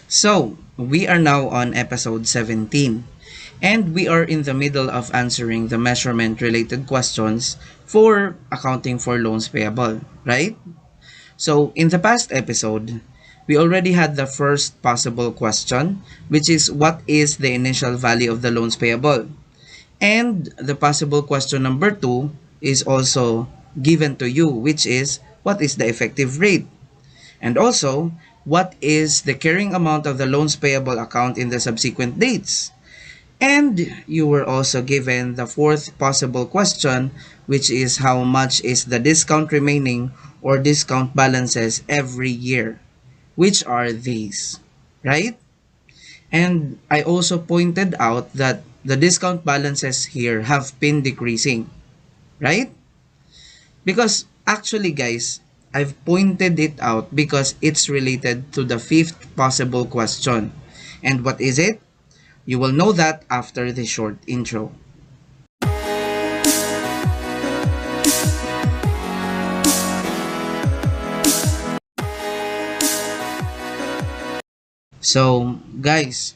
So, we are now on episode 17, and we are in the middle of answering the measurement related questions for accounting for loans payable, right? So, in the past episode, we already had the first possible question, which is what is the initial value of the loans payable? And the possible question number 2 is also given to you, which is what is the effective rate? And also, what is the carrying amount of the loans payable account in the subsequent dates? And you were also given the fourth possible question, which is how much is the discount remaining or discount balances every year? Which are these? Right? And I also pointed out that the discount balances here have been decreasing. Right? Because actually, guys, I've pointed it out because it's related to the fifth possible question. And what is it? You will know that after the short intro. So, guys,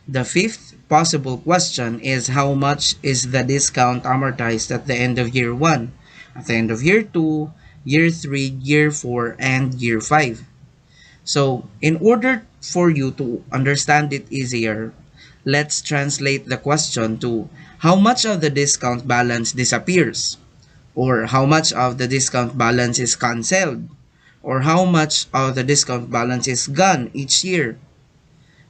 the fifth possible question is how much is the discount amortized at the end of year 1, at the end of year 2, year 3, year 4, and year 5. So, in order for you to understand it easier, let's translate the question to how much of the discount balance disappears, or how much of the discount balance is cancelled, or how much of the discount balance is gone each year.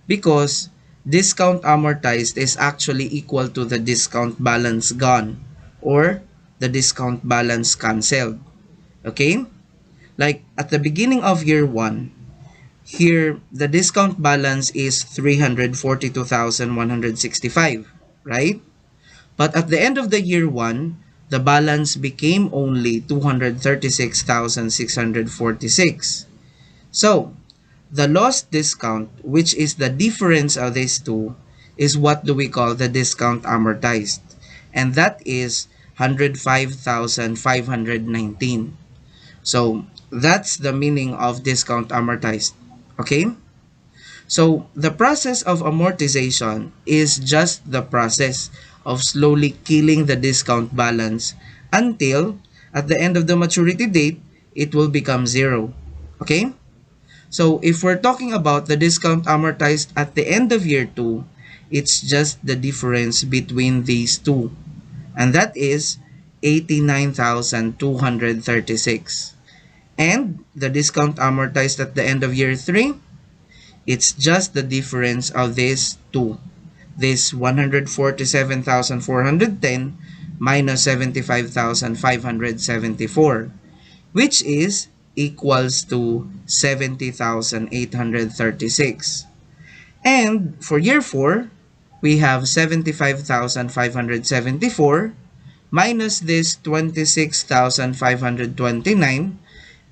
Because discount amortized is actually equal to the discount balance gone, or the discount balance cancelled. Okay? Like at the beginning of year 1, here, the discount balance is 342,165, right? But at the end of the year 1, the balance became only 236,646. So, the lost discount, which is the difference of these two, is what do we call the discount amortized. And that is 105,519. So, that's the meaning of discount amortized. Okay? So, the process of amortization is just the process of slowly killing the discount balance until at the end of the maturity date, it will become zero. Okay? So, if we're talking about the discount amortized at the end of year 2, it's just the difference between these two. And that is 89,236. And the discount amortized at the end of year 3, it's just the difference of these two. This 147,410 minus 75,574, which is equals to 70,836. And for year 4, we have 75,574 minus this 26,529,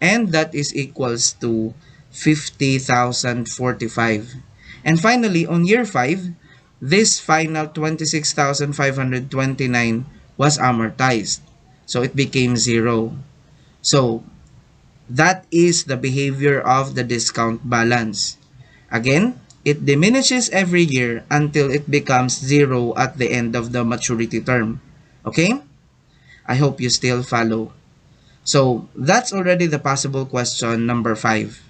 and that is equals to 50,045. And finally, on year 5, this final 26,529 was amortized. So it became zero. So that is the behavior of the discount balance. Again, it diminishes every year until it becomes zero at the end of the maturity term. Okay? I hope you still follow. So that's already the possible question number 5.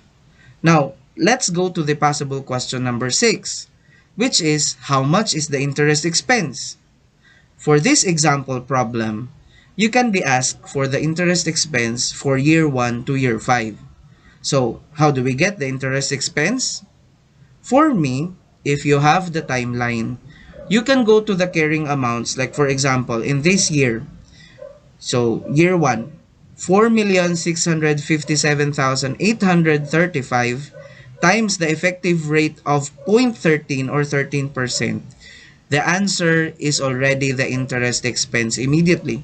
Now, let's go to the possible question number 6, which is how much is the interest expense? For this example problem, you can be asked for the interest expense for year 1 to year 5. So, how do we get the interest expense? For me, if you have the timeline, you can go to the carrying amounts, like for example, in this year. So, year 1, 4,657,835 times the effective rate of 0.13 or 13%. The answer is already the interest expense immediately.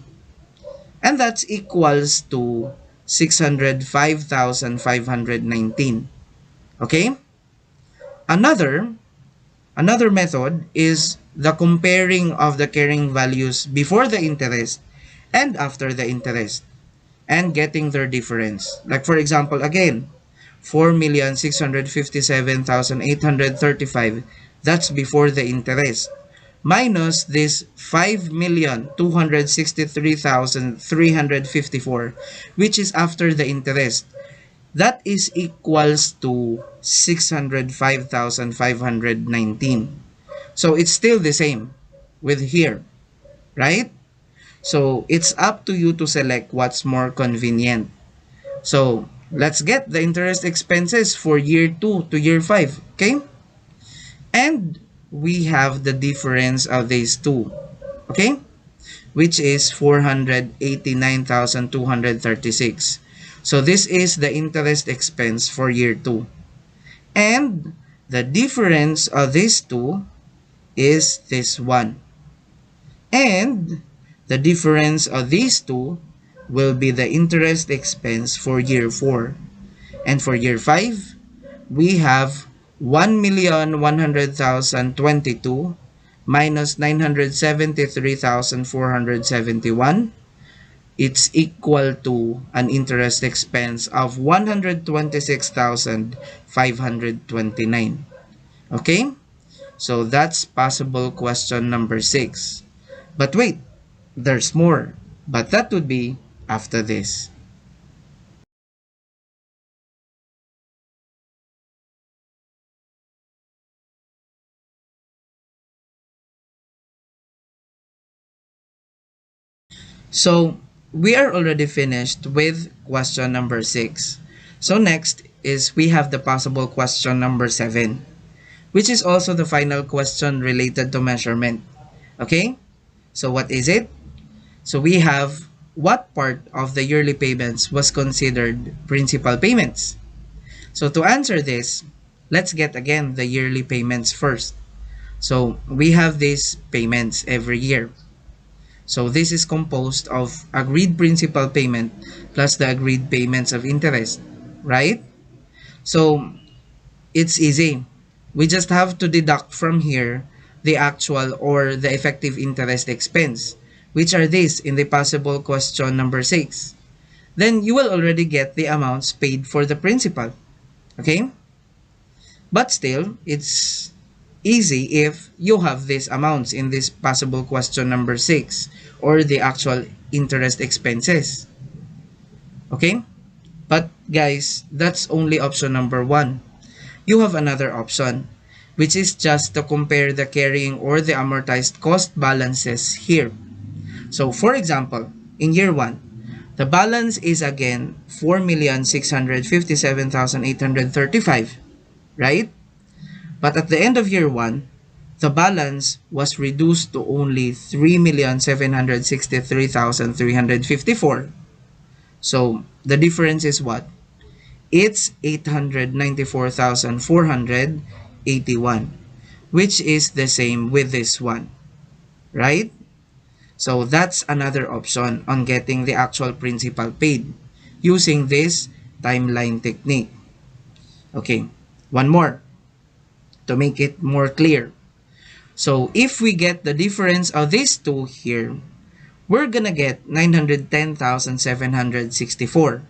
And that's equals to 605,519. Okay? Another method is the comparing of the carrying values before the interest and after the interest and getting their difference. Like for example, again, 4,657,835. That's before the interest. Minus this 5,263,354, which is after the interest. That is equals to 605,519. So it's still the same with here, right? So it's up to you to select what's more convenient. So let's get the interest expenses for year 2 to year 5, okay? And we have the difference of these two, okay? Which is 489,236. So this is the interest expense for year 2. And the difference of these two is this one. And the difference of these two will be the interest expense for year 4. And for year 5, we have 1,100,022 minus 973,471. It's equal to an interest expense of 126,529. Okay? So that's possible question number 6. But wait, there's more. But that would be after this. So we are already finished with question number 6. So next is we have the possible question number 7, which is also the final question related to measurement. Okay? So what is it? So we have what part of the yearly payments was considered principal payments? So to answer this, let's get again the yearly payments first. So we have these payments every year. So this is composed of agreed principal payment plus the agreed payments of interest, right? So it's easy. We just have to deduct from here the actual or the effective interest expense, which are these in the possible question number 6. Then you will already get the amounts paid for the principal. Okay? But still, it's easy if you have these amounts in this possible question number 6 or the actual interest expenses. Okay? But guys, that's only option number 1. You have another option, which is just to compare the carrying or the amortized cost balances here. So for example, in year 1, the balance is again 4,657,835, right? But at the end of year 1, the balance was reduced to only 3,763,354. So the difference is what? It's 894,481, which is the same with this one, right? So that's another option on getting the actual principal paid using this timeline technique. Okay, one more to make it more clear. So if we get the difference of these two here, we're gonna get 910,764,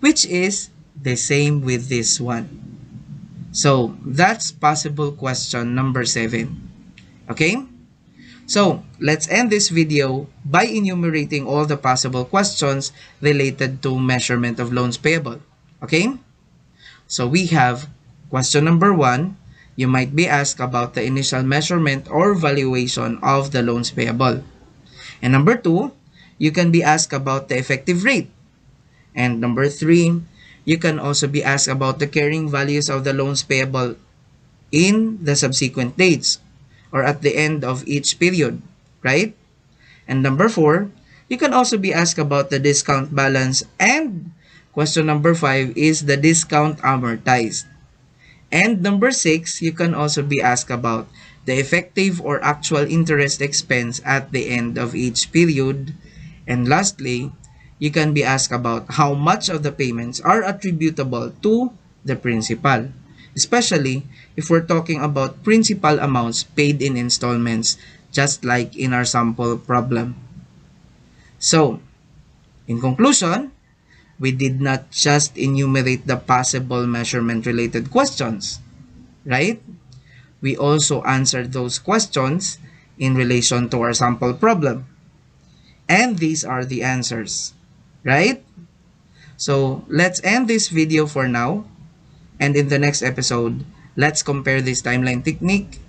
which is the same with this one. So that's possible question number 7. Okay? So let's end this video by enumerating all the possible questions related to measurement of loans payable. Okay? So we have question number 1. You might be asked about the initial measurement or valuation of the loans payable. And number 2, you can be asked about the effective rate. And number 3, you can also be asked about the carrying values of the loans payable in the subsequent dates or at the end of each period, right? And number 4, you can also be asked about the discount balance, and question number 5 is the discount amortized. And number 6, you can also be asked about the effective or actual interest expense at the end of each period. And lastly, you can be asked about how much of the payments are attributable to the principal, especially if we're talking about principal amounts paid in installments, just like in our sample problem. So, in conclusion, We did not just enumerate the possible measurement related questions, right? We also answered those questions in relation to our sample problem. And these are the answers, right? So let's end this video for now. And in the next episode, let's compare this timeline technique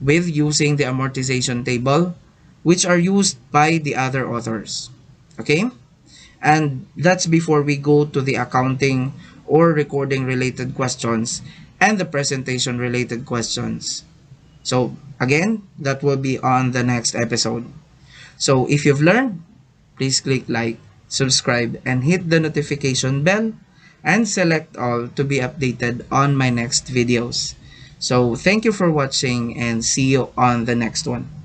with using the amortization table, which are used by the other authors. Okay? And that's before we go to the accounting or recording related questions and the presentation related questions. So again, that will be on the next episode. So if you've learned, please click like, subscribe, and hit the notification bell and select all to be updated on my next videos. So thank you for watching and see you on the next one.